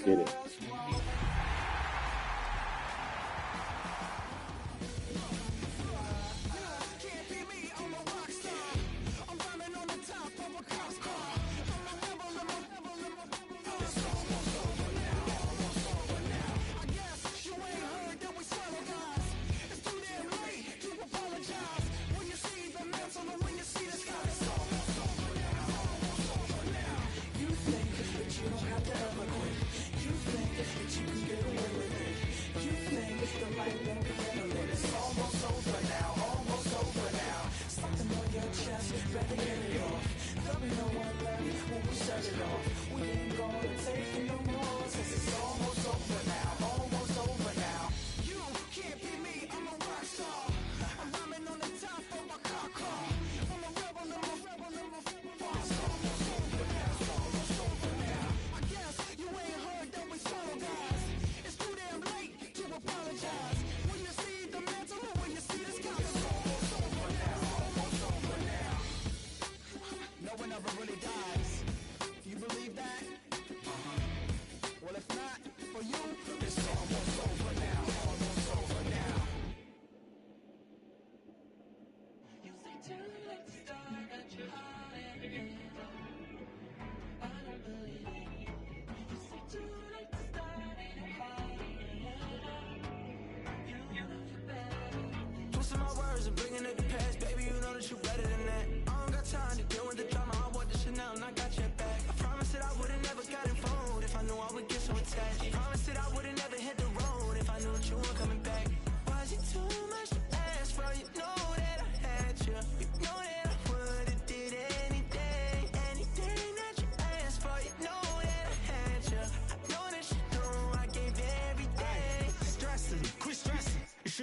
Get it.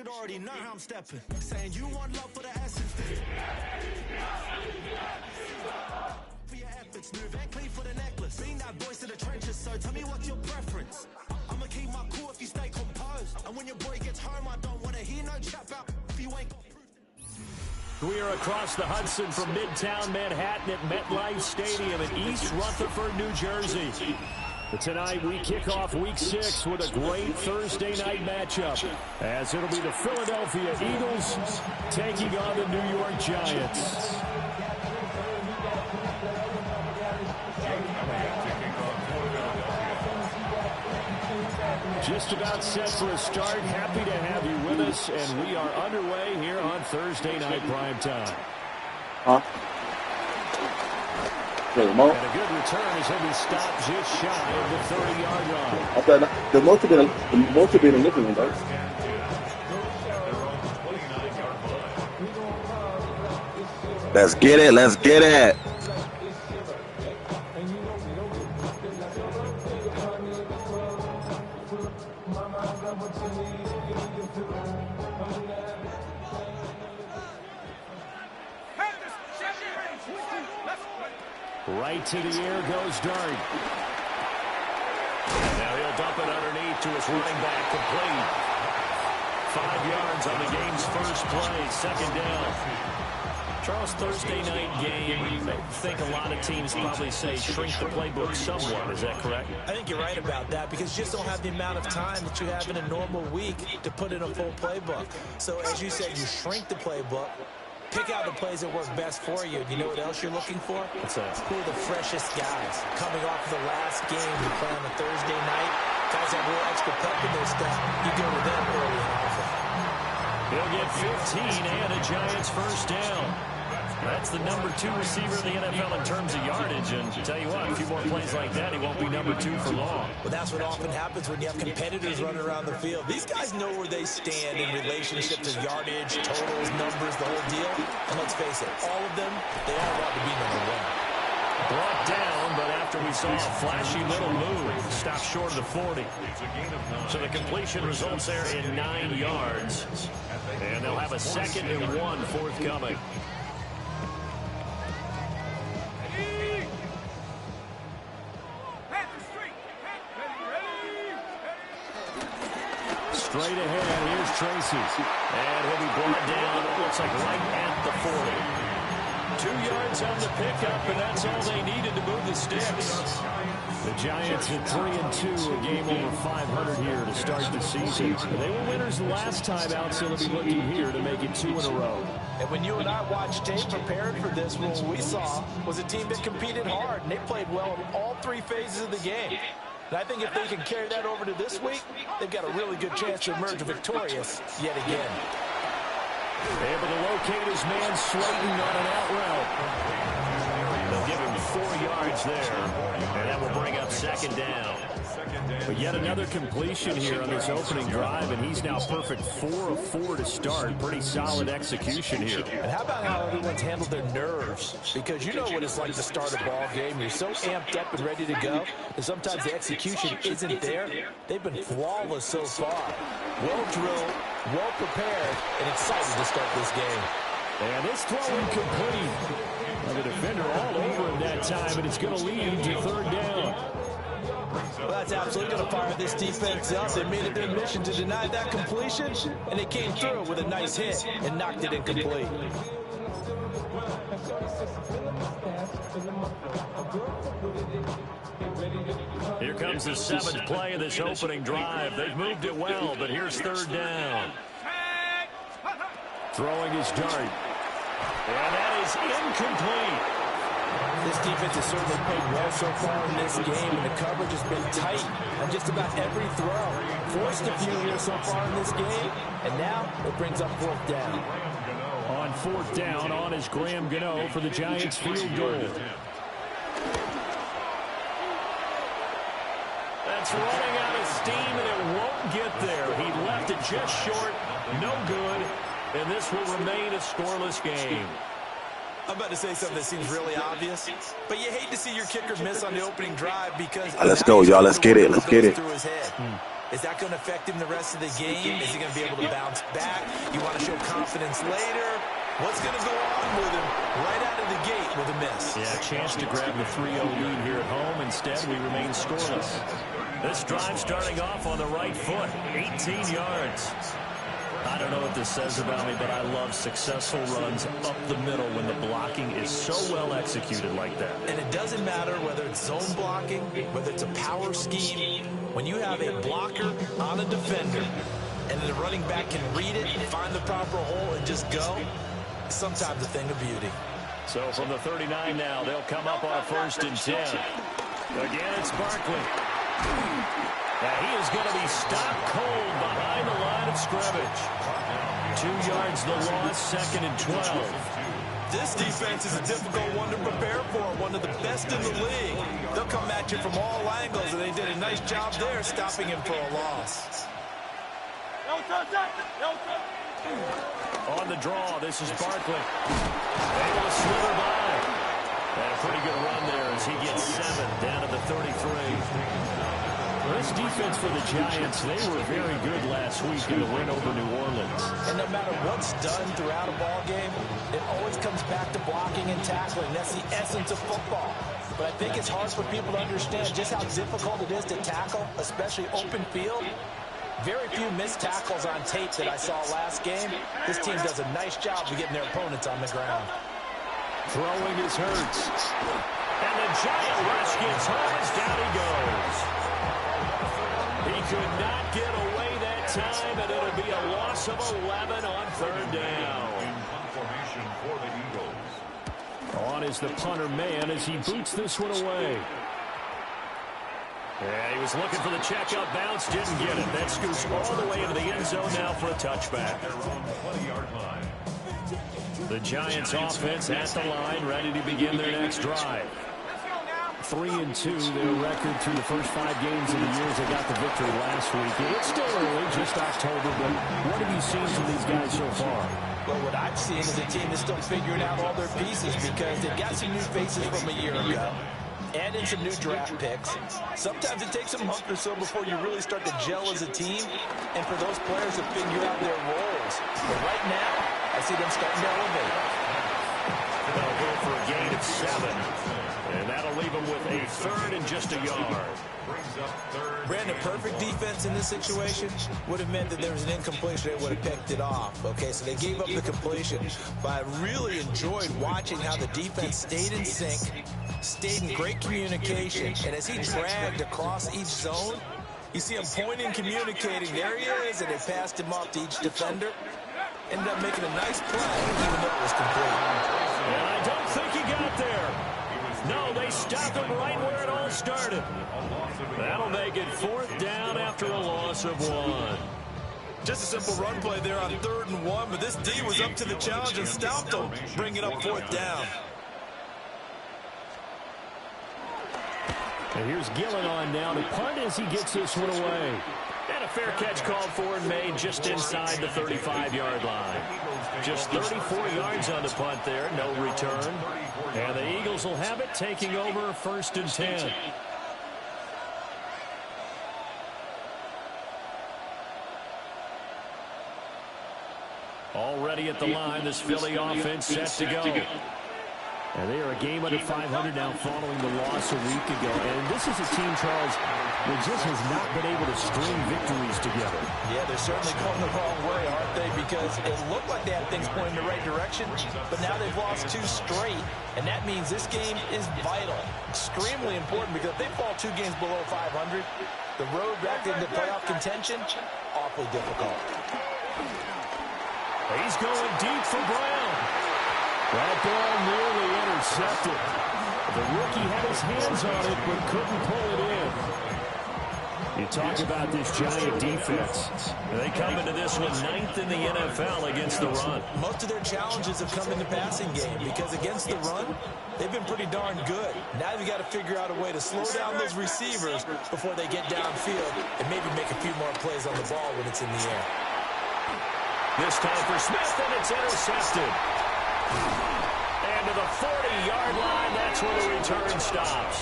Already know how I'm stepping. Saying you want love for the essence. For your efforts, new Van Cleef for the necklace. Being that voice in the trenches, so tell me what's your preference. I'ma keep my cool if you stay composed. And when your boy gets home, I don't wanna hear no chat about if you ain't got proof. We are across the Hudson from Midtown Manhattan at MetLife Stadium in East Rutherford, New Jersey. But tonight we kick off Week 6 with a great Thursday night matchup, as it'll be the Philadelphia Eagles taking on the New York Giants. Just about set for a start. Happy to have you with us, and we are underway here on Thursday Night Primetime. And a good return as he'll be stopped just shy of the 30-yard line. I thought the most have been a living one, though. Let's get it. Let's get it. Right to the air goes Dart. Now he'll dump it underneath to his running back, complete. 5 yards on the game's first play, second down. Charles, Thursday night game, I think a lot of teams probably say shrink the playbook somewhat. Is that correct? I think you're right about that, because you just don't have the amount of time that you have in a normal week to put in a full playbook. So as you said, you shrink the playbook. Pick out the plays that work best for you. You know what else you're looking for? What's that? Who are the freshest guys? Coming off of the last game you play on a Thursday night, guys have real extra pep in their step. You go to them early and often. He'll get 15 and a Giants first down. That's the number 2 receiver in the NFL in terms of yardage. And to tell you what, a few more plays like that, he won't be number 2 for long. Well, that's what often happens when you have competitors running around the field. These guys know where they stand in relationship to yardage, totals, numbers, the whole deal. And let's face it, all of them, they all want to be number 1. Brought down, but after we saw a flashy little move, stopped short of the 40. So the completion results there in 9 yards. And they'll have a 2nd and 1 forthcoming. Straight ahead, here's Tracy. And he'll be brought down, it looks like right at the 40. 2 yards on the pickup, and that's all they needed to move the sticks. The Giants at 3-2, a game over 500 here to start the season. They were winners last time out, so they'll be looking here to make it 2 in a row. And when you and I watched tape prepared for this, what we saw was a team that competed hard, and they played well in all 3 phases of the game. And I think if they can carry that over to this week, they've got a really good chance to emerge victorious yet again. Able to locate his man Slayton on an out route. They'll give him 4 yards there, and that will bring up 2nd down. But yet another completion here on this opening drive, and he's now perfect 4 of 4 to start. Pretty solid execution here. And how about how everyone's handled their nerves? Because you know what it's like to start a ball game. You're so amped up and ready to go, and sometimes the execution isn't there. They've been flawless so far. Well drilled, well prepared, and excited to start this game. And this throw incomplete. Well, the defender all over him that time, and it's going to lead to 3rd down. Well, that's absolutely going to fire this defense up. They made it their mission to deny that completion, and they came through with a nice hit and knocked it incomplete. Here comes the 7th play of this opening drive. They've moved it well, but here's 3rd down. Throwing his dart. And that is incomplete. This defense has certainly played well so far in this game, and the coverage has been tight on just about every throw. Forced a few here so far in this game, and now it brings up 4th down. On 4th down, on is Graham Gano for the Giants field goal. That's running out of steam, and it won't get there. He left it just short, no good, and this will remain a scoreless game. I'm about to say something that seems really obvious, but you hate to see your kicker miss on the opening drive because... Let's go, y'all. Let's get it. Let's get it. Through his head. Is that going to affect him the rest of the game? Is he going to be able to bounce back? You want to show confidence later? What's going to go on with him right out of the gate with a miss? Yeah, a chance to grab the 3-0 lead here at home. Instead, we remain scoreless. This drive starting off on the right foot, 18 yards. I don't know what this says about me, but I love successful runs up the middle when the blocking is so well executed like that. And it doesn't matter whether it's zone blocking, whether it's a power scheme. When you have a blocker on a defender and the running back can read it, find the proper hole, and just go, it's sometimes a thing of beauty. So from the 39 now, they'll come up on 1st and 10. Again, it's Barkley. Now he is going to be stopped cold behind the line of scrimmage. 2 yards the loss, 2nd and 12. This defense is a difficult one to prepare for, one of the best in the league. They'll come at you from all angles, and they did a nice job there stopping him for a loss. On the draw, this is Barkley. Able to slither by. And a pretty good run there as he gets 7 down to the 33. This defense for the Giants, they were very good last week in the win over New Orleans. And no matter what's done throughout a ball game, it always comes back to blocking and tackling. That's the essence of football. But I think it's hard for people to understand just how difficult it is to tackle, especially open field. Very few missed tackles on tape that I saw last game. This team does a nice job of getting their opponents on the ground. Throwing is Hurts. And the Giant rush gets home as down he goes. He could not get away that time, and it'll be a loss of 11 on 3rd down. On is the punter man as he boots this one away. Yeah, he was looking for the checkout bounce, didn't get it. That scoots all the way into the end zone now for a touchback. The Giants offense at the line, ready to begin their next drive. 3-2, their record through the first 5 games of the year as they got the victory last week. It's still early, just October, but what have you seen from these guys so far? Well, what I've seen is a team that's still figuring out all their pieces because they've got some new faces from a year ago. Add in some new draft picks. Sometimes it takes a month or so before you really start to gel as a team and for those players to figure out their roles. But right now, I see them starting to elevate. They'll go for a gain of 7. And that'll leave them with a 3rd and just a yard. Brandon, perfect defense in this situation would have meant that there was an incompletion. They would have picked it off. Okay, so they gave up the completion. But I really enjoyed watching how the defense stayed in sync, stayed in great communication, and as he dragged across each zone, you see him pointing, communicating. There he is, and they passed him off to each defender. Ended up making a nice play, even though it was complete. And I don't think he got there. No, they stopped him right where it all started. That'll make it 4th down after a loss of 1. Just a simple run play there on 3rd and 1, but this D was up to the challenge and stopped them, bringing up 4th down. And here's Gillen on now to punt as he gets this one away. And a fair catch called for and made just inside the 35-yard line. Just 34 yards on the punt there, no return. And the Eagles will have it, taking over 1st and 10. Already at the line, this Philly offense set to go. And they are a game under 500 now following the loss a week ago. And this is a team, Charles, that just has not been able to string victories together. Yeah, they're certainly going the wrong way, aren't they? Because it looked like they had things pointing in the right direction, but now they've lost 2 straight. And that means this game is vital, extremely important, because if they fall 2 games below 500, the road back into playoff contention, awfully difficult. He's going deep for Brown. That ball nearly intercepted. The rookie had his hands on it, but couldn't pull it in. You talk about this giant defense. They come into this one 9th in the NFL against the run. Most of their challenges have come in the passing game because against the run, they've been pretty darn good. Now you've got to figure out a way to slow down those receivers before they get downfield and maybe make a few more plays on the ball when it's in the air. This time for Smith, and it's intercepted. And to the 40-yard line, that's where the return stops.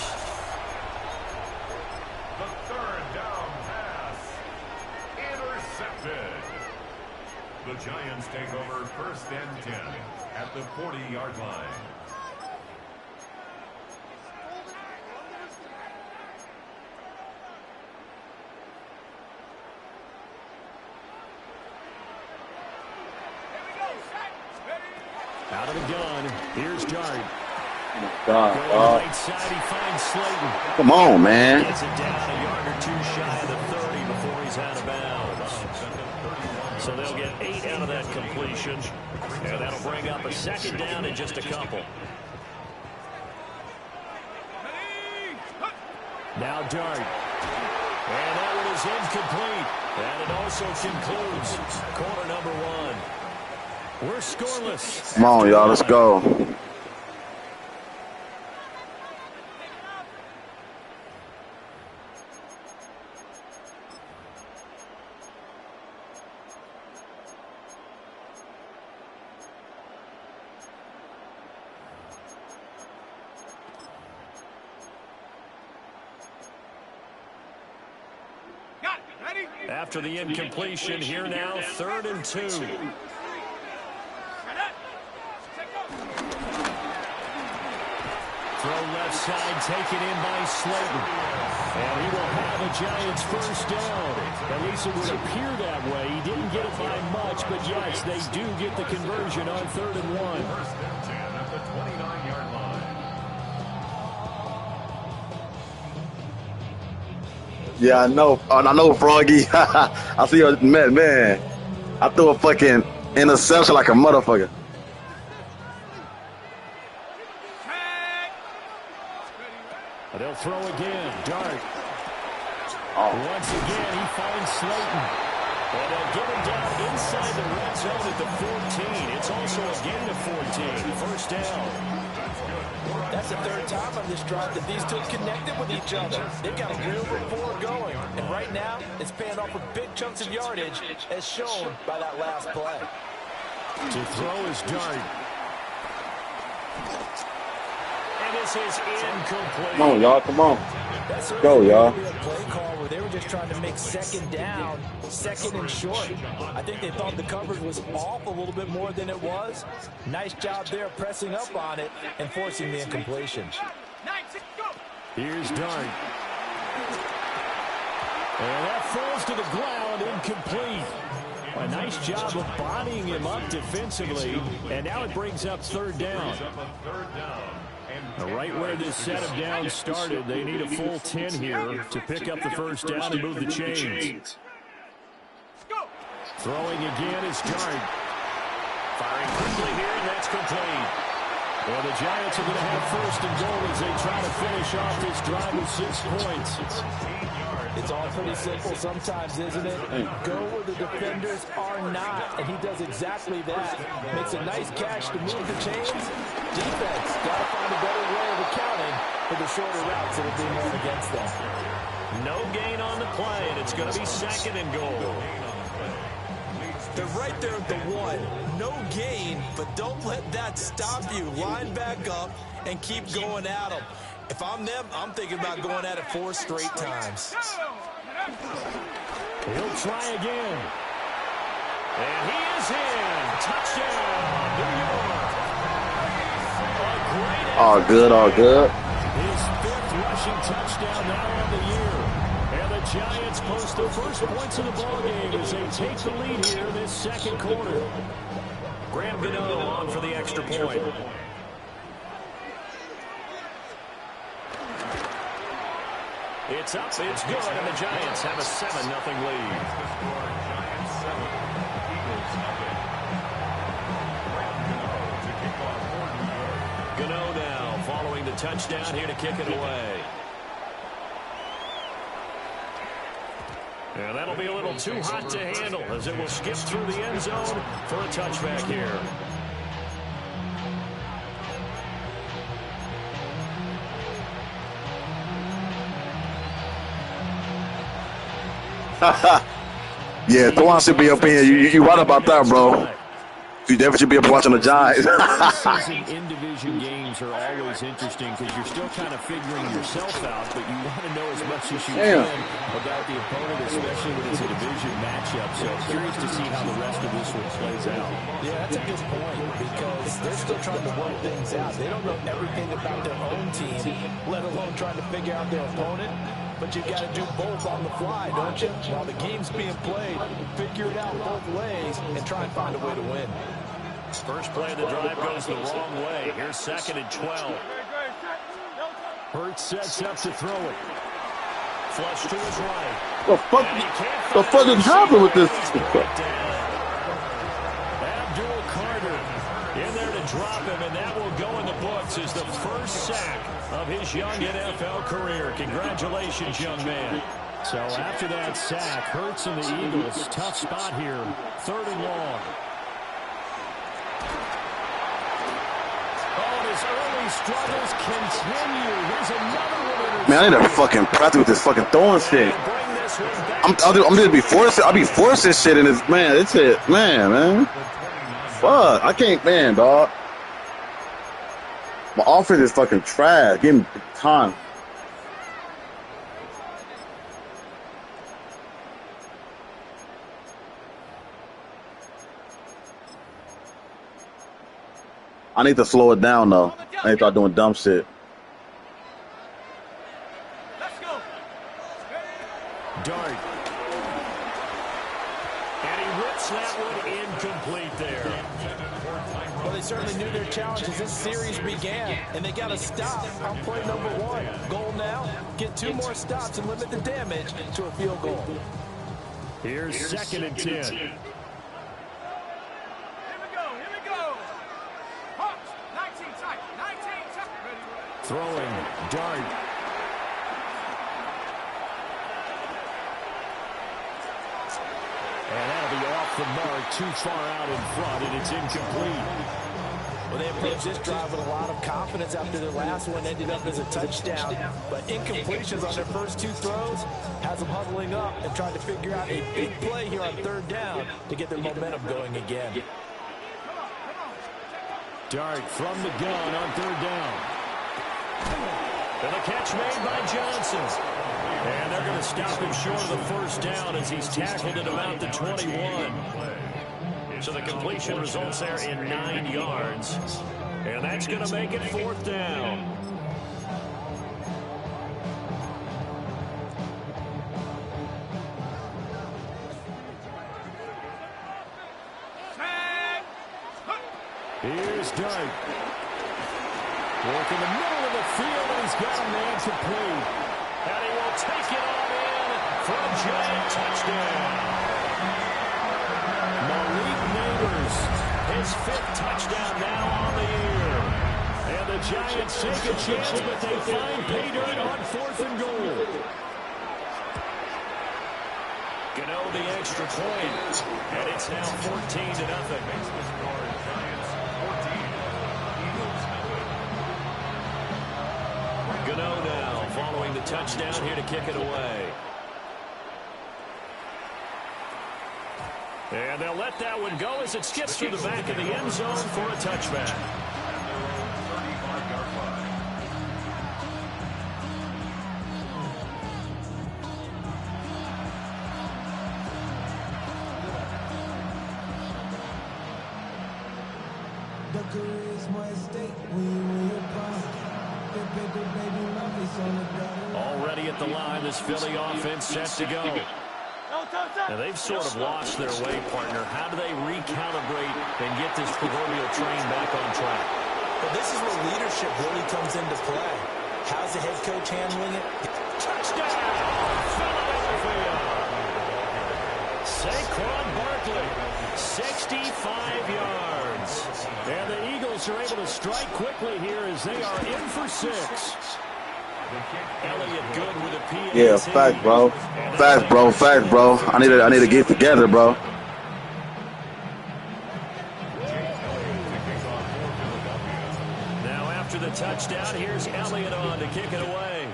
The 3rd down pass, intercepted. The Giants take over 1st and 10 at the 40-yard line. Out of the gun, here's Dart. God, Right side, he finds Slayton. come on, man. Gets it down a yard or 2 shy of the 30 before he's out of bounds. So they'll get 8 out of that completion. And that'll bring up a 2nd down in just a couple. Now Dart. And that one is incomplete. And it also concludes quarter number 1. We're scoreless. Come on, y'all, let's go. After the incompletion, here now, 3rd and 2. Throw left side, taken in by Slayton. And he will have a Giants 1st down. At least it would appear that way. He didn't get it by much, but yes, they do get the conversion on 3rd and 1. 1st and 10 at the 29-yard line. Yeah, I know, Froggy. I see your man. I threw a fucking interception like a motherfucker. They'll throw again. Dart. Once again, he finds Slayton. And they'll get him down inside the red zone at the 14. It's also a gain of 14. 1st down. That's the third time on this drive that these two connected with each other. They've got a real rapport going. And right now, it's paying off with big chunks of yardage, as shown by that last play. To throw is Dart. And this is incomplete. Come on, y'all. Come on. That's Go, y'all. A play call where they were just trying to make second down, second and short. I think they thought the coverage was off a little bit more than it was. Nice job there pressing up on it and forcing the incompletion. Here's Dart. And that falls to the ground, incomplete. A nice job of bodying him up defensively, and now it brings up third down. Right where this set of downs started, they need a full 10 here to pick up the first down and move the chains. Throwing again is Dart. Firing quickly here, and that's complete. Well, the Giants are going to have first and goal as they try to finish off this drive with 6 points. It's all pretty simple sometimes, isn't it? Go where the defenders are not, and he does exactly that. Makes a nice catch to move the chains. Defense got to find a better way of accounting for the shorter routes that are being run against them. No gain on the play, and it's going to be second and goal. They're right there at the 1. No gain, but don't let that stop you. Line back up and keep going at them. If I'm them, I'm thinking about going at it 4 straight times. He'll try again. And he is in. Touchdown, New York. All good, all good. His 5th rushing touchdown now on the year. And the Giants post the first points of the ballgame as they take the lead here in this second quarter. Graham Gano on for the extra point. It's up, it's good, and the Giants have a 7-0 lead. Gano now following the touchdown here to kick it away. And that'll be a little too hot to handle as it will skip through the end zone for a touchback here. Yeah, Thorne should be up in here. You right about that, bro. You definitely should be up watching the Giants. Season in-division games are always interesting because you're still kind of figuring yourself out, but you want to know as much as you can about the opponent, especially when it's a division matchup. So curious to see how the rest of this one plays out. Yeah, that's a good point because they're still trying to work things out. They don't know everything about their own team, let alone trying to figure out their opponent. But you've got to do both on the fly, don't you? While the game's being played, figure it out both ways and try and find a way to win. First play of the drive goes the wrong way. Here's 2nd and 12. Hurts sets up to throw it. Flush to his right. The fuck is happening with this? Abdul Carter in there to drop him, and that will go in the books as the first sack of his young NFL career. Congratulations, young man. So after that sack, Hurts and the Eagles, tough spot here. 3rd and long. Early struggles continue. Here's another one. Man, I need to fucking practice with this fucking throwing shit. I'm just be forcing. I'll be forcing shit in this, man. It's it, man. Fuck, I can't, man, dog. My offense is fucking trash. Give me time. I need to slow it down, though. I need to start doing dumb shit. Let's go. Dart. And he rips that one incomplete there. Well, they certainly knew their challenge as this series began, and they got to stop on play number 1. Goal now, get 2 more stops and limit the damage to a field goal. Here's 2nd and 10. Throwing, Dart. And that'll be off the mark, too far out in front, and it's incomplete. Well, they approached this drive with a lot of confidence after their last one ended up as a touchdown. But incompletions on their first 2 throws has them huddling up and trying to figure out a big play here on 3rd down to get their momentum going again. Dart from the gun on 3rd down. And a catch made by Johnson. And they're going to stop him short of the 1st down as he's tackled at about the 21. So the completion results there in 9 yards. And that's going to make it 4th down. Here's Dart. Work in the middle of the field, and he's got a man complete. And he will take it on in for a giant touchdown. Malik Neighbors, his 5th touchdown now on the year. And the Giants take a chance, but they find pay dirt on 4th and goal. Gano the extra point, and it's now 14-0. Gano now following the touchdown here to kick it away. And they'll let that one go as it skips through the back of the end zone for a touchback. Already at the line, this Philly offense set to go. Now, they've sort of lost their way, partner. How do they recalibrate and get this proverbial train back on track? Well, this is where leadership really comes into play. How's the head coach handling it? Touchdown! Philadelphia! Saquon Barkley, 65 yards. And the Eagles are able to strike quickly here as they are in for 6. Elliott good with a PAT. Yeah, fact, bro. Fact, bro. Fact, bro. I need to get together, bro. Now after the touchdown, here's Elliott on to kick it away.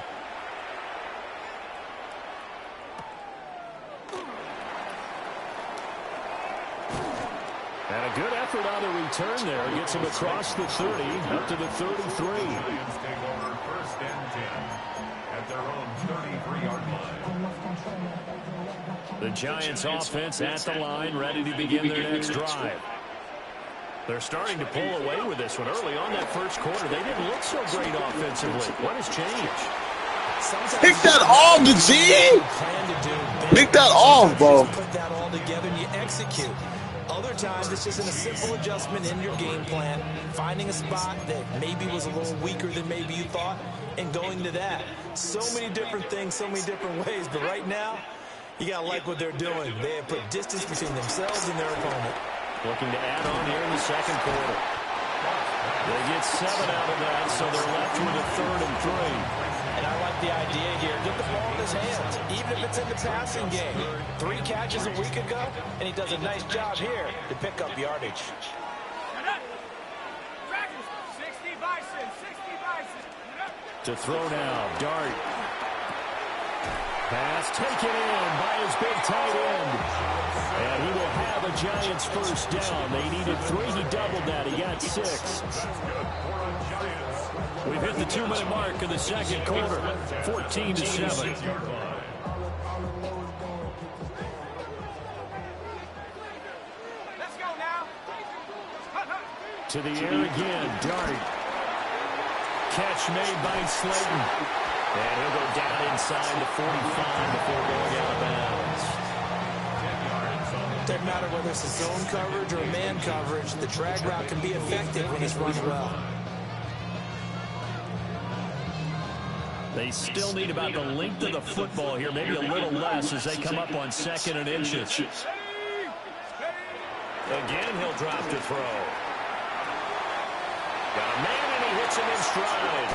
And a good effort on the return there. Gets him across the 30 up to the 33. Lions take over 1st and 10 at their own 33-yard line. The Giants offense at the line, ready to begin their next drive. They're starting to pull away with this one. Early on that first quarter, they didn't look so great offensively. What has changed? Pick that off, the G! Pick that off, bro. Put that all together and you execute. Other times, it's just a simple adjustment in your game plan, finding a spot that maybe was a little weaker than maybe you thought, and going to that. So many different things, so many different ways, but right now, you got to like what they're doing. They have put distance between themselves and their opponent. Looking to add on here in the second quarter. They get 7 out of that, so they're left with a 3rd and 3. And I like the idea here. Get the ball in his hands, even if it's in the passing game. 3 catches a week ago, and he does a nice job here to pick up yardage. To throw now, Dart. Pass taken in by his big tight end. And he will have a Giants 1st down. They needed 3. He doubled that. He got 6. We've hit the 2-minute mark in the second quarter. 14-7. To the air again, Dart. Catch made by Slayton. And he'll go down inside the 45 before going out of bounds. Doesn't matter whether it's a zone coverage or a man coverage, the drag route can be effective when it's run well. They still need about the length of the football here, maybe a little less as they come up on 2nd and inches. Again, he'll drop to throw. Got a man, and he hits him in stride.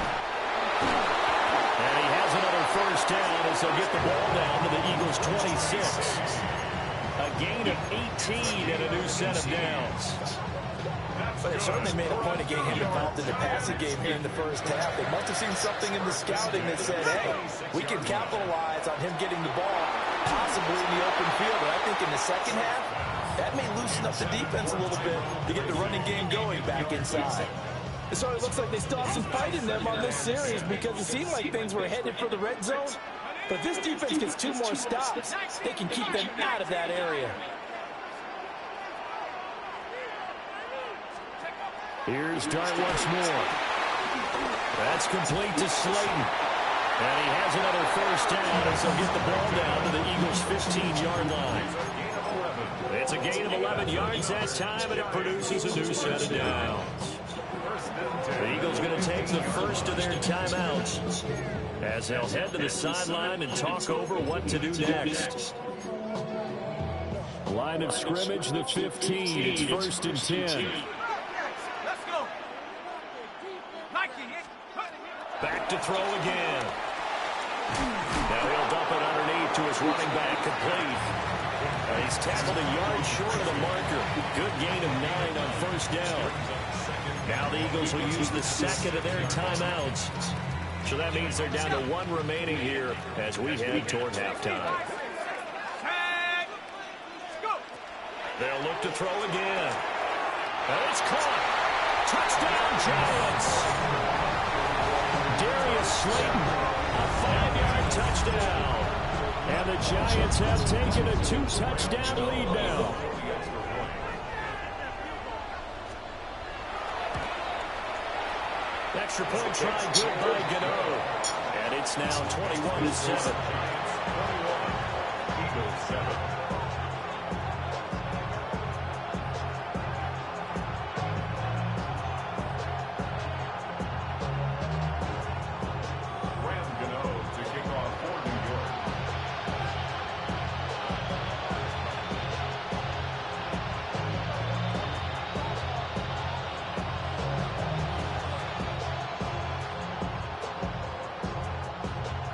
And he has another 1st down as they'll get the ball down to the Eagles' 26. A gain of 18 and a new set of downs. But they certainly made a point of getting him involved in the passing game here in the first half. They must have seen something in the scouting that said, hey, we can capitalize on him getting the ball, possibly in the open field. And I think in the second half, that may loosen up the defense a little bit to get the running game going back inside. So it looks like they still have some fight in them on this series because it seemed like things were headed for the red zone. But this defense gets 2 more stops. They can keep them out of that area. Here's Dart once more. That's complete to Slayton. And he has another first down as they'll get the ball down to the Eagles' 15-yard line. It's a gain of 11 yards that time, and it produces a new set of downs. The Eagles going to take the first of their timeouts as they'll head to the sideline and talk over what to do next. Line of scrimmage, the 15. It's 1st and 10. Back to throw again. Now he'll dump it underneath to his running back, complete. And he's tackled a yard short of the marker. Good gain of 9 on first down. Now the Eagles will use the second of their timeouts. So that means they're down to 1 remaining here as we head toward halftime. They'll look to throw again. And it's caught. Touchdown, Giants. Darius Slayton, a 5-yard touchdown. And the Giants have taken a 2-touchdown lead now. Extra point try good by Gano. And it's now 21-7. Eagles 7.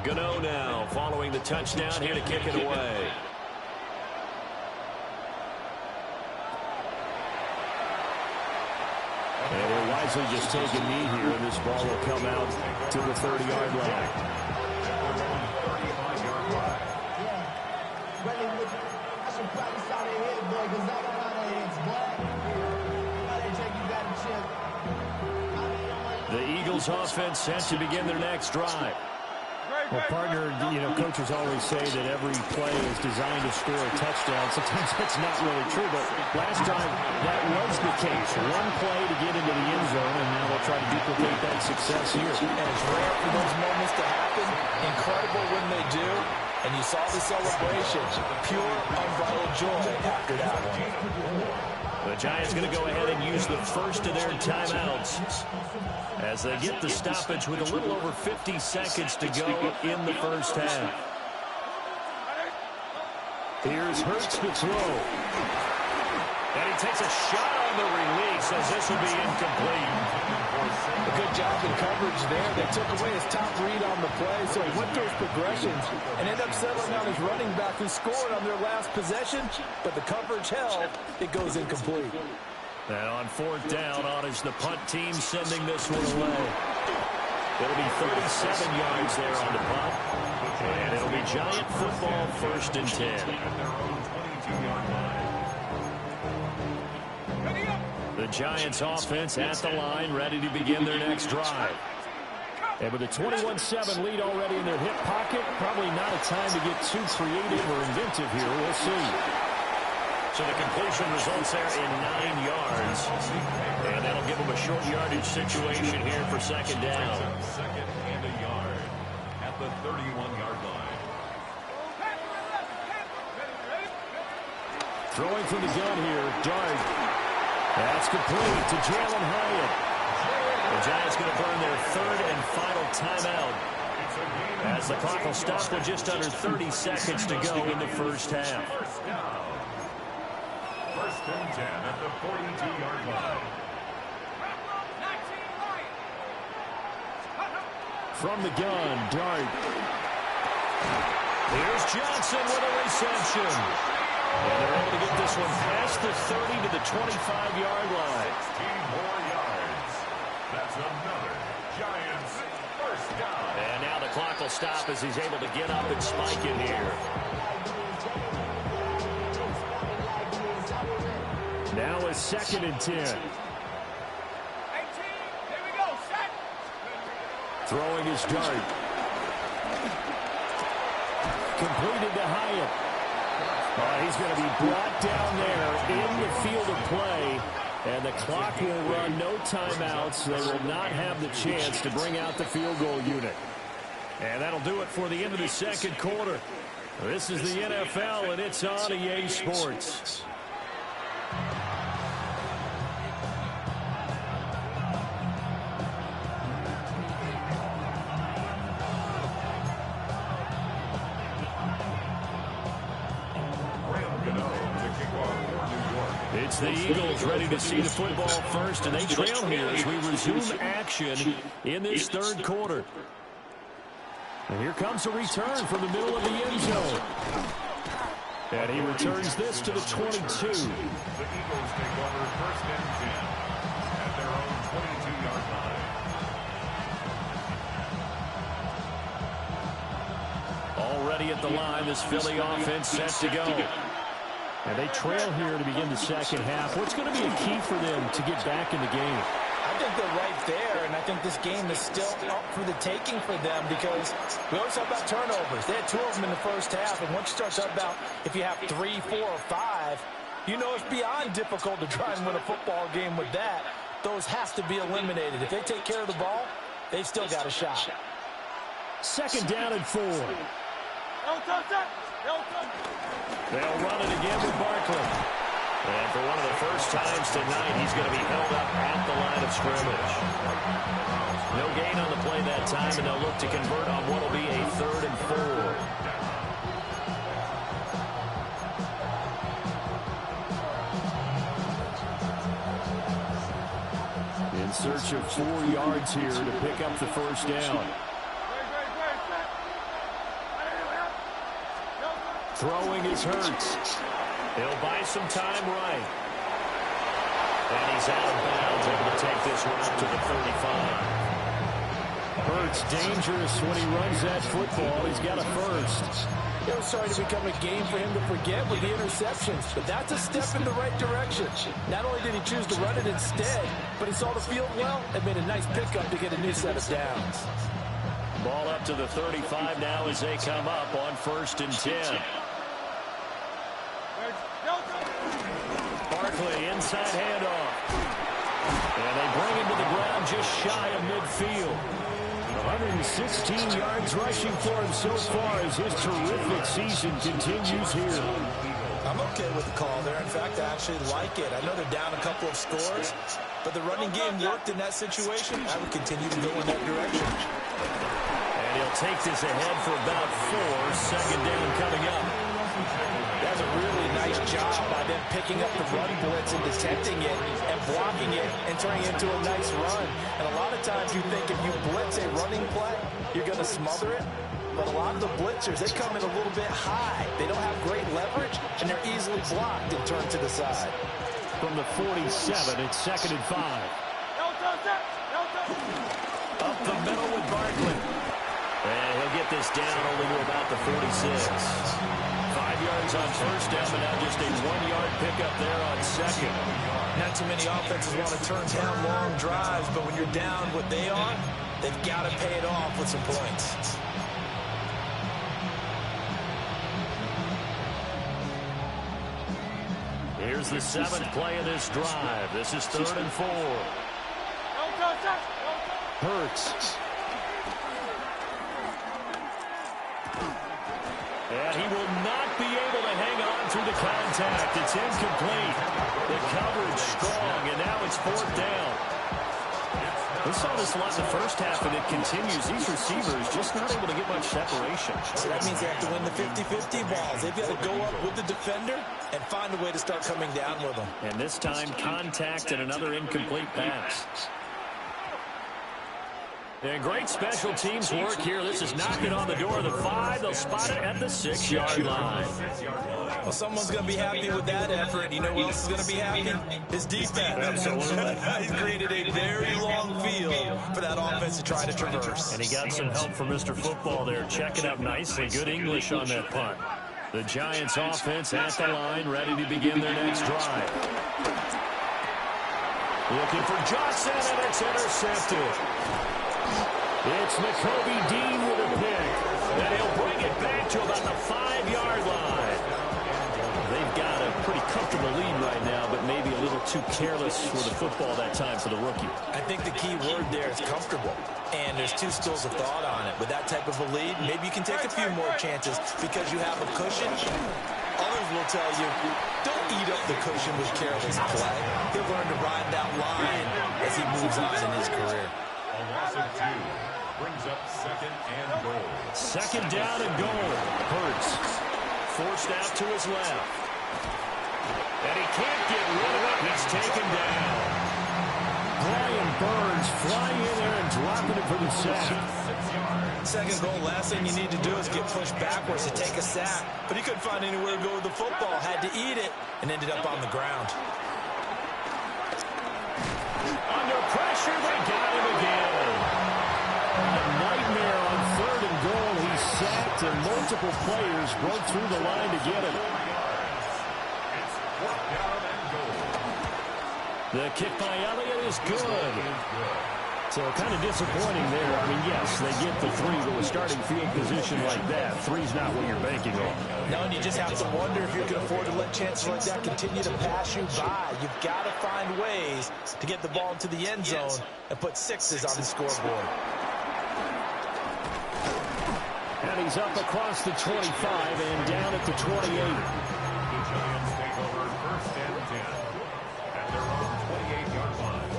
Gano now following the touchdown here to kick it away. And they'll wisely just take a knee here, and this ball will come out to the 30-yard line. The Eagles offense set to begin their next drive. Well, partner, coaches always say that every play is designed to score a touchdown. Sometimes that's not really true, but last time that was the case. One play to get into the end zone, and now they'll try to duplicate that success here. And it's rare for those moments to happen. Incredible when they do. And you saw the celebration. Pure, unbridled joy after that one. The Giants going to go ahead and use the first of their timeouts as they get the stoppage with a little over 50 seconds to go in the first half. Here's Hurts to throw. And he takes a shot on the release as this will be incomplete. A good job in coverage there. They took away his top read on the play, so he went through his progressions and ended up settling on his running back who scored on their last possession, but the coverage held. It goes incomplete. And on 4th down, on is the punt team sending this one away. It'll be 37 yards there on the punt. And it'll be Giant football 1st and 10. The Giants offense at the line, ready to begin their next drive. And with a 21-7 lead already in their hip pocket, probably not a time to get too creative or inventive here. We'll see. So the completion results there in 9 yards. And that'll give them a short yardage situation here for 2nd down. 2nd and a yard at the 31-yard line. Throwing from the gun here, Dart. That's complete to Jalen Hyatt. The Giants going to burn their 3rd and final timeout as the clock will stop with just under 30 seconds to go in the first half. 1st and 10 at the 42-yard line. From the gun, Dart. Here's Johnson with a reception. And they're able to get this one past the 30 to the 25-yard line. It's another Giants first down. And now the clock will stop as he's able to get up and spike it here. Now a 2nd and 10. Throwing his dart. Completed to Hyatt. He's going to be brought down there in the field of play. And the clock will run, no timeouts. They will not have the chance to bring out the field goal unit. And that'll do it for the end of the 2nd quarter. This is the NFL, and it's on EA Sports. It's the Eagles ready to see the football first, and they trail here as we resume action in this 3rd quarter. And here comes a return from the middle of the end zone. And he returns this to the 22. The Eagles take over 1st and 10 at their own 22-yard line. Already at the line, this Philly offense set to go. And they trail here to begin the 2nd half. What's going to be a key for them to get back in the game? I think they're right there, and I think this game is still up for the taking for them because we always talk about turnovers. They had 2 of them in the first half, and once you start talking about if you have 3, 4, or 5, you know it's beyond difficult to try and win a football game with that. Those have to be eliminated. If they take care of the ball, they've still got a shot. 2nd down and 4. They'll run it again with Barkley. And for one of the first times tonight, he's going to be held up at the line of scrimmage. No gain on the play that time, and they'll look to convert on what will be a 3rd and 4. In search of 4 yards here to pick up the 1st down. Throwing is Hurts. He'll buy some time right. And he's out of bounds, able to take this route to the 35. Hurts dangerous when he runs that football. He's got a 1st. It was starting to become a game for him to forget with the interceptions, but that's a step in the right direction. Not only did he choose to run it instead, but he saw the field well and made a nice pickup to get a new set of downs. Ball up to the 35 now as they come up on 1st and 10. Barkley, inside handoff. And they bring him to the ground just shy of midfield. 116 yards rushing for him so far as his terrific season continues here. I'm okay with the call there. In fact, I actually like it. I know they're down a couple of scores, but the running game worked in that situation. I would continue to go in that direction. And he'll take this ahead for about 4. 2nd down coming up. That's a really nice job by them picking up the run blitz and detecting it and blocking it and turning it into a nice run. And a lot of times you think if you blitz a running play, you're going to smother it. But a lot of the blitzers, they come in a little bit high. They don't have great leverage, and they're easily blocked and turned to the side. From the 47, it's 2nd and 5. Up the middle with Barkley. And he'll get this down only to about the 46. 5 yards on 1st down, but now just a 1-yard pickup there on 2nd. Not too many offenses want to turn down long drives, but when you're down what they are, they've got to pay it off with some points. Here's the 7th play of this drive. This is 3rd and 4. Hurts. And he will not be able to hang on through the contact. It's incomplete. The coverage strong, and now it's 4th down. We saw this a lot in the first half, and it continues. These receivers just not able to get much separation. So that means they have to win the 50-50 balls. They've got to go up with the defender and find a way to start coming down with them. And this time, contact and another incomplete pass. And great special teams work here. This is knocking on the door of the 5. They'll spot it at the 6-yard line. Well, someone's going to be happy with that effort. You know who else is going to be happy? His defense. Absolutely. He's created a very long field for that offense to try to traverse. And he got some help from Mr. Football there, checking up nicely. Good English on that punt. The Giants offense at the line, ready to begin their next drive. Looking for Johnson, and it's intercepted. It's McCoby Dean with a pick. And he'll bring it back to about the 5-yard line. They've got a pretty comfortable lead right now, but maybe a little too careless with the football that time for the rookie. I think the key word there is comfortable. And there's two schools of thought on it. With that type of a lead, maybe you can take a few more chances because you have a cushion. Others will tell you, don't eat up the cushion with careless play. He'll learn to ride that line as he moves on in his career. A loss of 2 brings up 2nd and goal. 2nd down and goal. Hurts. Forced out to his left. And he can't get rid of it. He's taken down. Brian Burns flying in there and dropping it for the sack. 2nd goal, last thing you need to do is get pushed backwards to take a sack. But he couldn't find anywhere to go with the football. Had to eat it and ended up on the ground. Under pressure, they got him again. A nightmare on 3rd and goal. He sacked and multiple players broke through the line to get him. It's 4th down and goal. The kick by Elliott is good. So kind of disappointing there. I mean, yes, they get the 3, but with starting field position like that, 3's not what you're banking on. No, and you just have to wonder if you can afford to let chances like that continue to pass you by. You've got to find ways to get the ball into the end zone and put 6s on the scoreboard. And he's up across the 25 and down at the 28. The Giants take over 1st and 10 at their own 28-yard line.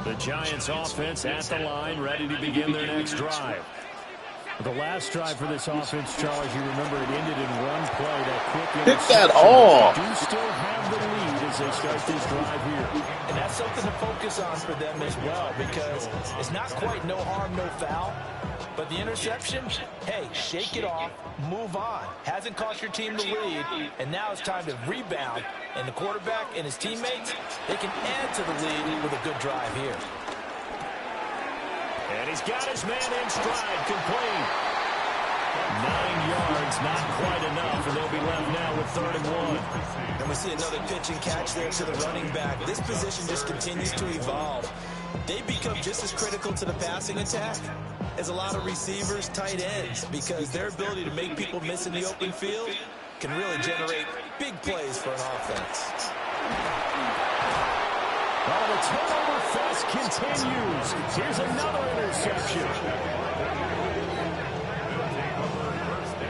The Giants offense at the line, ready to begin their next drive. The last drive for this offense, Charles, you remember it ended in one play, that quick Hit that off. They do still have the lead as they start this drive here. And that's something to focus on for them as well, because it's not quite no harm, no foul. But the interception, hey, shake it off, move on. Hasn't cost your team the lead, and now it's time to rebound. And the quarterback and his teammates, they can add to the lead with a good drive here. And he's got his man in stride, complete. 9 yards, not quite enough, and they'll be left now with 3rd and 1. And we see another pitch and catch there to the running back. This position just continues to evolve. They become just as critical to the passing attack as a lot of receivers, tight ends, because their ability to make people miss in the open field can really generate big plays for an offense. Well, the turnover fest continues. Here's another interception.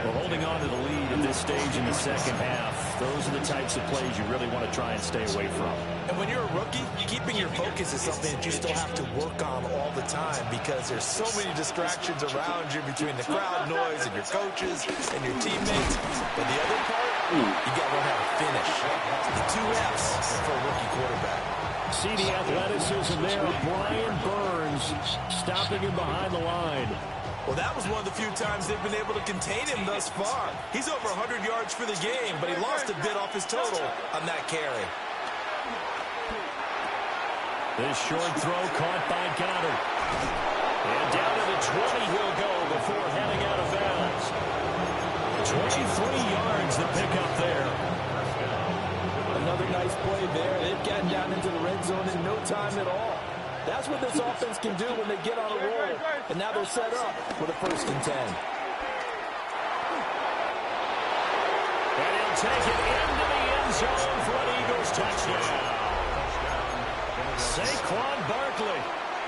Well, holding on to the lead at this stage in the 2nd half, those are the types of plays you really want to try and stay away from. And when you're a rookie, keeping your focus is something that you still have to work on all the time, because there's so many distractions around you between the crowd noise and your coaches and your teammates. But the other part, you got to learn how to finish. The 2 F's for a rookie quarterback. See the athleticism there of Brian Burns stopping him behind the line. Well, that was one of the few times they've been able to contain him thus far. He's over 100 yards for the game, but he lost a bit off his total on that carry. This short throw caught by Goddard. And down to the 20 he'll go before heading out of bounds. 23 yards to pick up there. Another nice play there. They've gotten down into the red zone in no time at all. That's what this offense can do when they get on a roll. And now they're set up for the 1st and 10. And he'll take it into the end zone for an Eagles touchdown. Saquon Barkley,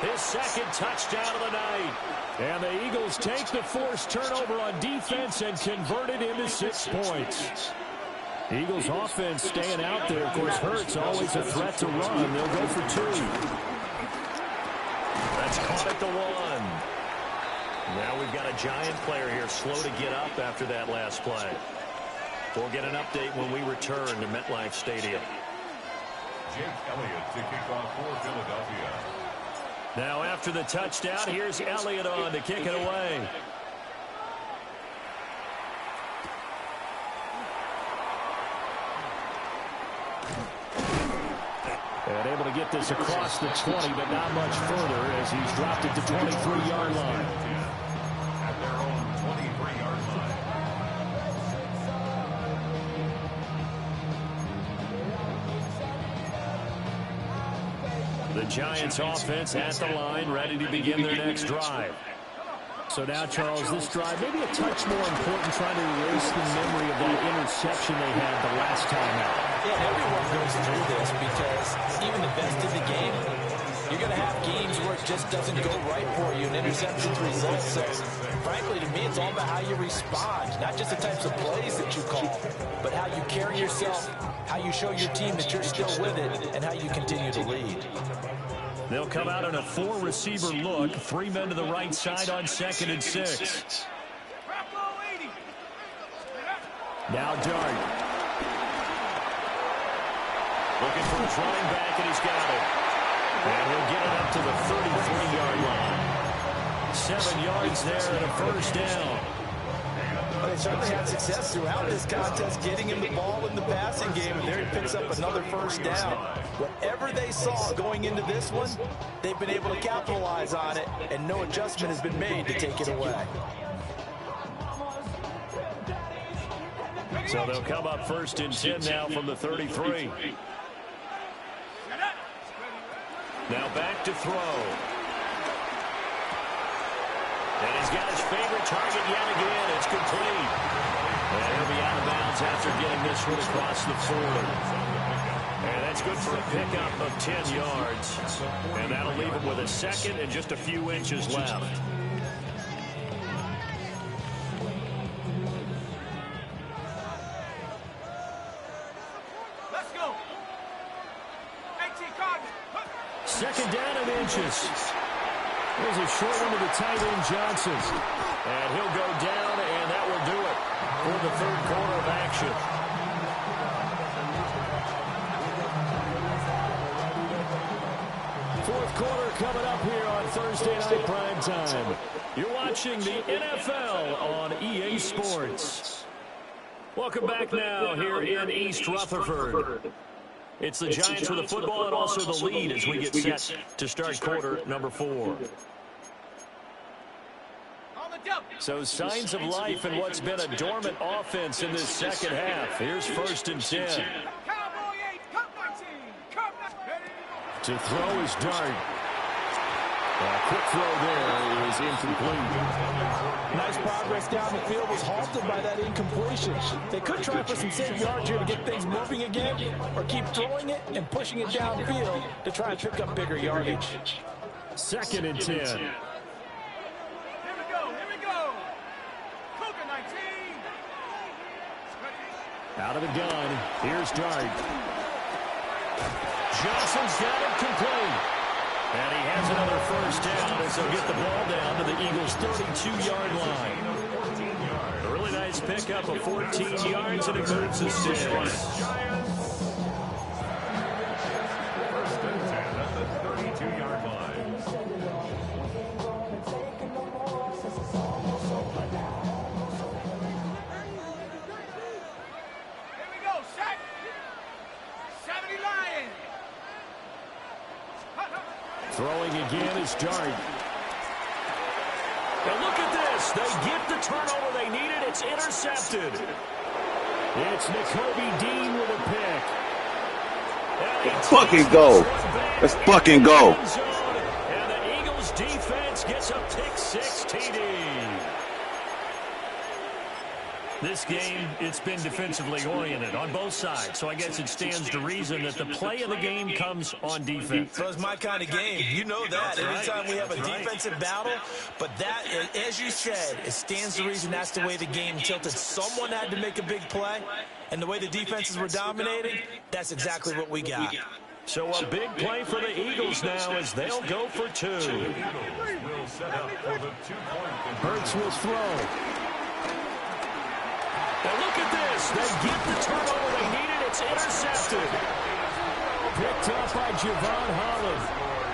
his 2nd touchdown of the night. And the Eagles take the forced turnover on defense and convert it into 6 points. Eagles offense staying out there. Of course, Hurts always a threat to run. They'll go for 2. That's caught at the 1. Now we've got a Giant player here slow to get up after that last play. We'll get an update when we return to MetLife Stadium. Jake Elliott to kick off for Philadelphia. Now after the touchdown, here's Elliott on to kick it away. And able to get this across the 20, but not much further as he's dropped it to 23-yard line. At their own 23-yard line. The Giants offense at the line, ready to begin their next drive. So now, Charles, this drive maybe a touch more important, trying to erase the memory of that interception they had the last time out. Yeah, everyone goes through this because even the best in the game, you're going to have games where it just doesn't go right for you and interceptions result. So, frankly, to me, it's all about how you respond, not just the types of plays that you call, but how you carry yourself, how you show your team that you're still with it, and how you continue to lead. They'll come out in a 4-receiver look. 3 men to the right side on 2nd and 6. Now Dart. Looking for his running back, and he's got it. And he'll get it up to the 33-yard line. 7 yards there and a first down. Well, they certainly had success throughout this contest getting him the ball in the passing game, and there he picks up another first down. Whatever they saw going into this one, they've been able to capitalize on it, and no adjustment has been made to take it away. So they'll come up 1st and 10 now from the 33. Now back to throw. And he's got his favorite target yet again. It's complete. And he'll be out of bounds after getting this one across the 40. And that's good for a pickup of 10 yards. And that'll leave him with a second and just a few inches left. Let's go. 18 Cardinals. Second down and inches. There's a short one to the tight end, Johnson. And he'll go down, and that will do it for the 3rd quarter of action. Fourth quarter coming up here on Thursday Night Primetime. You're watching the NFL on EA Sports. Welcome back now here in East Rutherford. It's the Giants with the football and also the lead as we get set to start quarter number 4. So signs of life in what's been a dormant offense in this second half. Here's 1st and 10. To throw is Dart. A quick throw there is incomplete. Nice progress down the field was halted by that incompletion. They could try for some safe yards here to get things moving again, or keep throwing it and pushing it downfield to try and pick up bigger yardage. 2nd and 10. Here we go. Cougar 19. Out of the gun, here's Dart. Johnson's got it complete. And he has another first down as they'll get the ball down to the Eagles' 32-yard line. A really nice pickup of 14 yards, and it moves the sticks. 1st and 10 at the 32-yard line. Here we go. Set. 70 Lions. Throwing again is Dart. And look at this. They get the turnover they needed. It's intercepted. It's N'Kobe Dean with a pick. Let's fucking go. Let's fucking go. And the Eagles defense gets a pick 6 TD. This game, it's been defensively oriented on both sides, so I guess it stands to reason that the play of the game comes on defense. So it's my kind of game. You know that. Anytime we have a defensive battle, but that, as you said, it stands to reason that's the way the game tilted. Someone had to make a big play, and the way the defenses were dominating, that's exactly what we got. So a big play for the Eagles now as they'll go for 2. Hurts will throw. And look at this. Eagles, they get the turnover they needed. It's intercepted. Picked up by Javon Holland.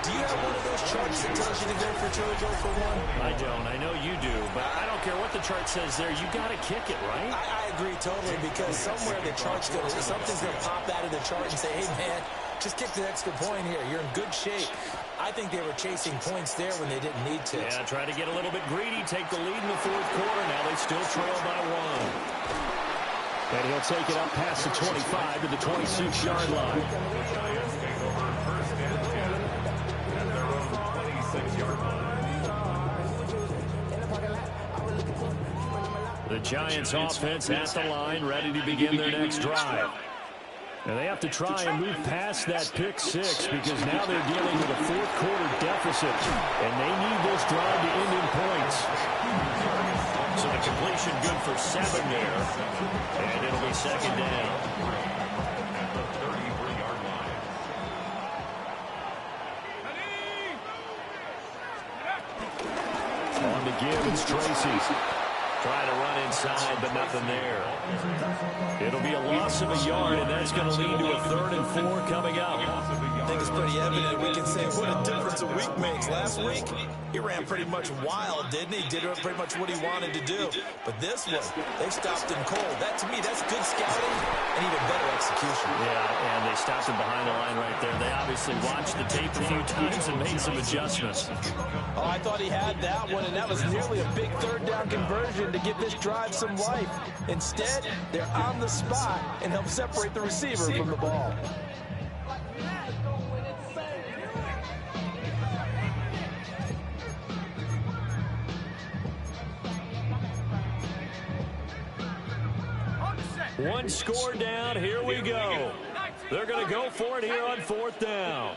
Do you have one of those charts that tells you to go for two or go for one? I don't. I know you do, but I don't care what the chart says there. You got to kick it, right? I agree totally, because somewhere the chart's something's going to pop out of the chart and say, hey, man, just kick the extra point here. You're in good shape. I think they were chasing points there when they didn't need to. Yeah, try to get a little bit greedy, take the lead in the fourth quarter. Now they still trail by one. And he'll take it up past the 25 to the 26-yard line. The Giants offense at the line, ready to begin their next drive. And they have to try and move past that pick six, because now they're dealing with a fourth quarter deficit, and they need this drive to end in points. So the completion good for 7 there, and it'll be second down. On the give, it's Tracy. Trying to run inside, but nothing there. It'll be a loss of a yard, and that's going to lead to a 3rd and 4 coming up. I think it's pretty evident. We can say what a difference a week makes. Last week, he ran pretty much wild, didn't he? Did pretty much what he wanted to do. But this one, they stopped him cold. That, to me, that's good scouting and even better execution. Yeah, and they stopped him behind the line right there. They obviously watched the tape a few times and made some adjustments. Oh, I thought he had that one, and that was nearly a big 3rd down conversion to give this drive some life. Instead, they're on the spot and help separate the receiver from the ball. One score down, here we go. They're going to go for it here on 4th down.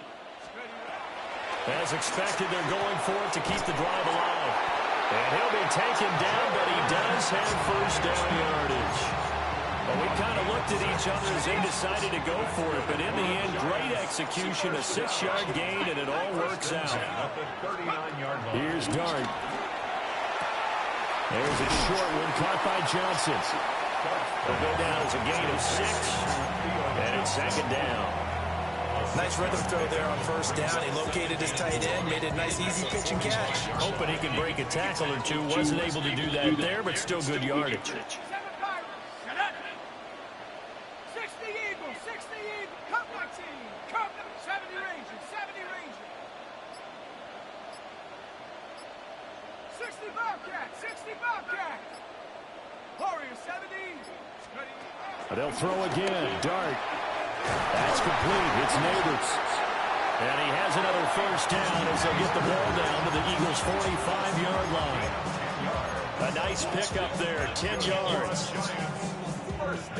As expected, they're going for it to keep the drive alive. And he'll be taken down, but he does have first down yardage. Well, we kind of looked at each other as they decided to go for it, but in the end, great execution, a 6-yard gain, and it all works out. Here's Dart. There's a short one caught by Johnson. They'll go down as a gain of 6, and it's second down. Nice rhythm throw there on 1st down. He located his tight end, made it a nice, easy pitch and catch. Hoping he can break a tackle or two. Wasn't able to do that there, but still good yardage. 60 Eagles, 60 Eagles. Come my team. Come 70 Rangers, 70 Rangers. 60 Bobcats, 60 Bobcats. Warriors, 70. They'll throw again. Dart. That's complete. It's Neighbors. And he has another first down as they'll get the ball down to the Eagles' 45-yard line. A nice pickup there, 10 yards.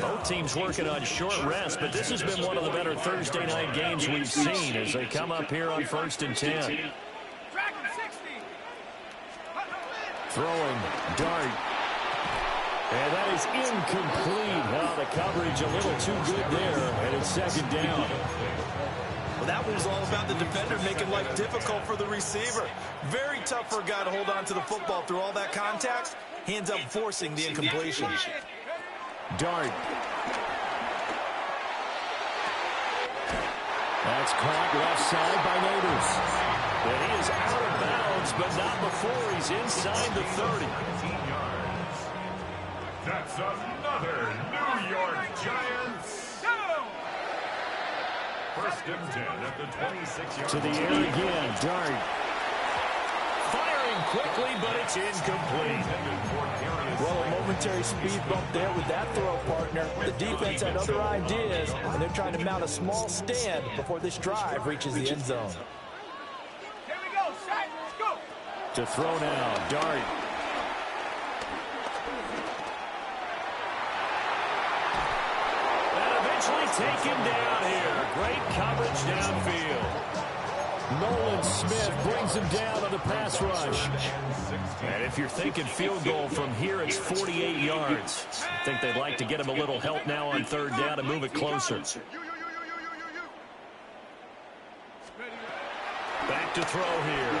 Both teams working on short rest, but this has been one of the better Thursday night games we've seen as they come up here on 1st and 10. Throwing, Dart. And that is incomplete. Well, the coverage a little too good there, and it's second down. Well, that one was all about the defender making life difficult for the receiver. Very tough for a guy to hold on to the football through all that contact. He ends up forcing the incompletion. Dart. That's caught left side by Neighbors. And he is out of bounds, but not before he's inside the 30. That's another New York Giants. 1st and 10 at the 26-yard to the air again. Dart. Firing quickly, but it's incomplete. Well, a momentary speed bump there with that throw, partner. The defense had other ideas, and they're trying to mount a small stand before this drive reaches the end zone. Here we go, set, go. To throw now, Dart. Take him down here. Great coverage downfield. Nolan Smith brings him down on the pass rush. And if you're thinking field goal from here, it's 48 yards. I think they'd like to get him a little help now on 3rd down and move it closer. Back to throw here.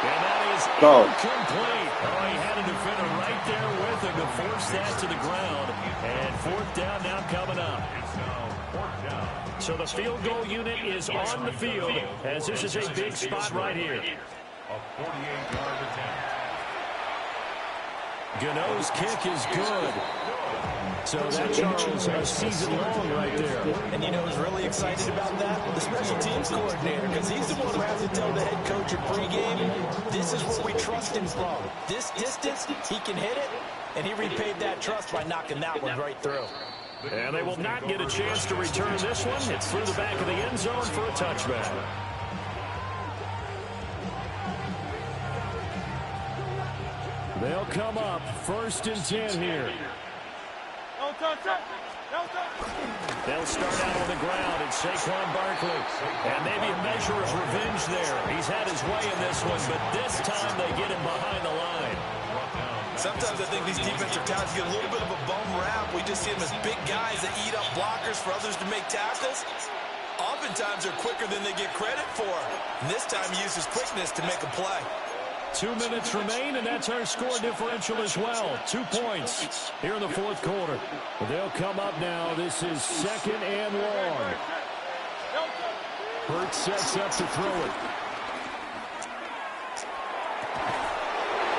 And that is No. incomplete. Oh, he had a defender right there with him to force that to the ground. And fourth down now coming up. So the field goal unit is on the field as this is a big spot right here. A 48-yard attempt. Gano's kick is good. So that, Charles, a season long right there. And you know who's really excited about that? The special teams coordinator, because he's the one who has to tell the head coach in pregame, this is where we trust him from. This distance, he can hit it, and he repaid that trust by knocking that one right through. And they will not get a chance to return this one. It's through the back of the end zone for a touchback. They'll come up 1st and 10 here. They'll start out on the ground and Saquon Barkley. And maybe a measure of revenge there. He's had his way in this one, but this time they get him behind the line. Sometimes I think these defensive tackles get a little bit of a bum rap. We just see them as big guys that eat up blockers for others to make tackles. Oftentimes they're quicker than they get credit for. And this time he uses quickness to make a play. 2 minutes remain, and that's our score differential as well. 2 points here in the fourth quarter. They'll come up now. This is 2nd and long. Hurts sets up to throw it.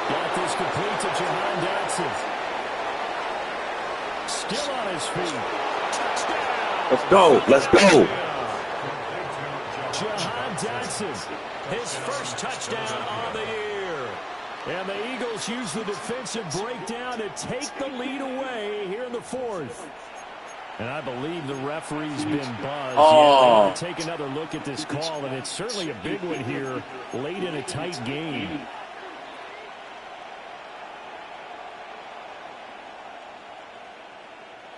Got this complete to Jahan Dotson. Still on his feet. Touchdown! Let's go. Let's go. Jahan Dotson, his first touchdown on the year. And the Eagles use the defensive breakdown to take the lead away here in the fourth. And I believe the referee's been buzzed. Oh. Yeah, take another look at this call, and it's certainly a big one here late in a tight game.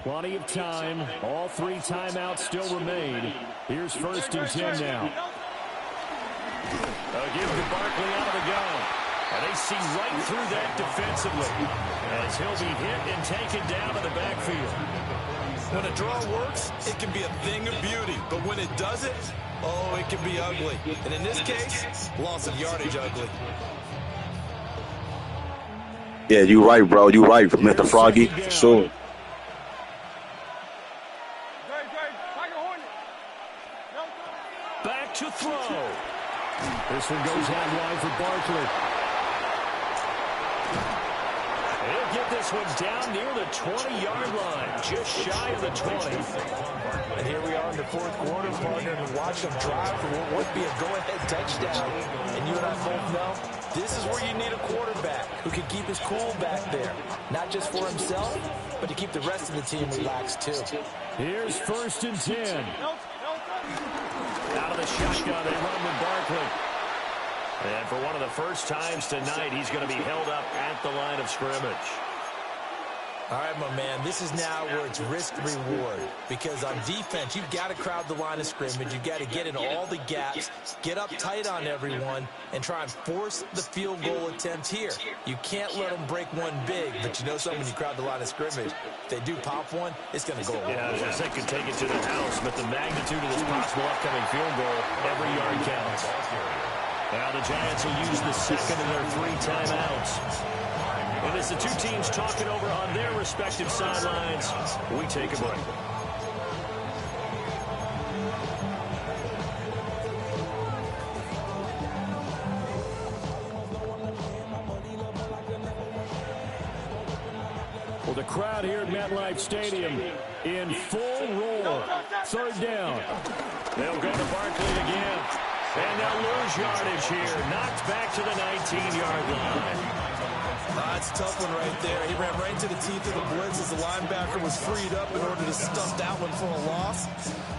Plenty of time. All 3 timeouts still remain. Here's 1st and 10 now. They'll give to Barkley out of the gun. And they see right through that defensively as he'll be hit and taken down in the backfield. When a draw works, it can be a thing of beauty. But when it doesn't, oh, it can be ugly. And in this case, loss of yardage ugly. Yeah, you right, bro. You right, Mr. Froggy. Sure. Back to throw. This one goes out wide for Barkley. He'll get this one down near the 20-yard line, just shy of the 20. And here we are in the fourth quarter, partner, and watch them drive for what would be a go-ahead touchdown. And you and I both know this is where you need a quarterback who can keep his cool back there, not just for himself, but to keep the rest of the team relaxed too. Here's 1st and 10. Out of the shotgun, they run with Barkley. And for one of the first times tonight, he's going to be held up at the line of scrimmage. All right, my man, this is now where it's risk-reward. Because on defense, you've got to crowd the line of scrimmage. You've got to get in all the gaps, get up tight on everyone, and try and force the field goal attempt here. You can't let them break one big, but you know something, when you crowd the line of scrimmage, if they do pop one, it's going to go away. Yeah, they could take it to the house, but the magnitude of this possible upcoming field goal, every yard counts. Now the Giants will use the second of their 3 timeouts. And as the 2 teams talking over on their respective sidelines, we take a break. Well, the crowd here at MetLife Stadium in full roar. 3rd down. They'll go to Barkley again. And they'll lose yardage here. Knocked back to the 19-yard line. That's a tough one right there. He ran right into the teeth of the blitz as the linebacker was freed up in order to stuff that one for a loss.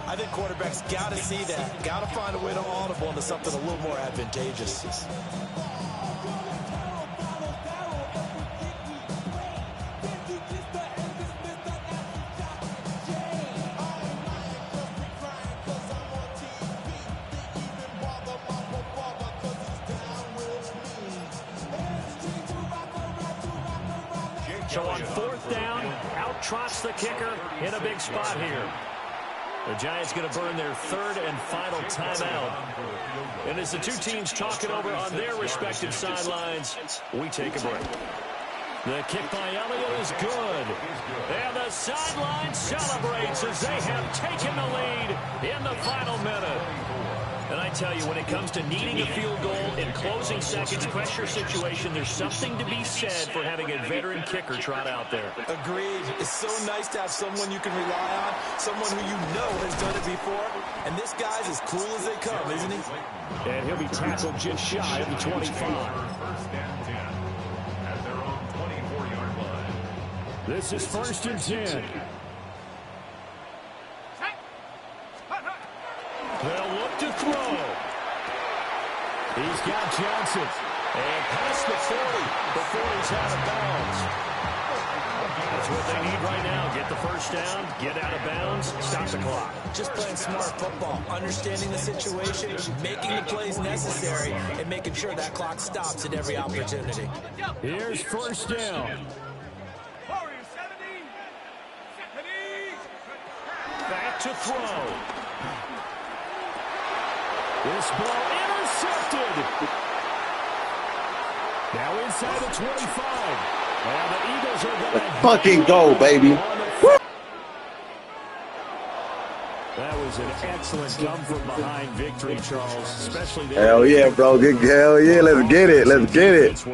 I think quarterbacks got to see that. Got to find a way to audible into something a little more advantageous. So on 4th down, out trots the kicker in a big spot here. The Giants going to burn their third and final timeout. And as the two teams talking over on their respective sidelines, we take a break. The kick by Elliott is good. And the sideline celebrates as they have taken the lead in the final minute. And I tell you, when it comes to needing a field goal in closing seconds, pressure situation, there's something to be said for having a veteran kicker trot out there. Agreed. It's so nice to have someone you can rely on, someone who you know has done it before. And this guy's as cool as they come, isn't he? And he'll be tackled just shy of the 25. First and 10 at their own 24-yard line. This is first and 10. They'll look to throw. He's got Johnson. And past the 40 before he's out of bounds. That's what they need right now. Get the first down, get out of bounds, stop the clock. Just playing smart football, understanding the situation, making the plays necessary, and making sure that clock stops at every opportunity. Here's first down. Back to throw. This ball intercepted. Now inside the 25. And the Eagles are going to Fucking go, baby. That was an excellent come from behind victory, Charles. Especially there. Hell yeah, bro. Hell yeah. Let's get it. Let's get it.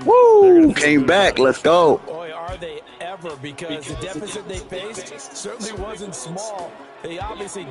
Woo. Came back. Let's go. Boy, are they ever, because the deficit they faced certainly wasn't small. They obviously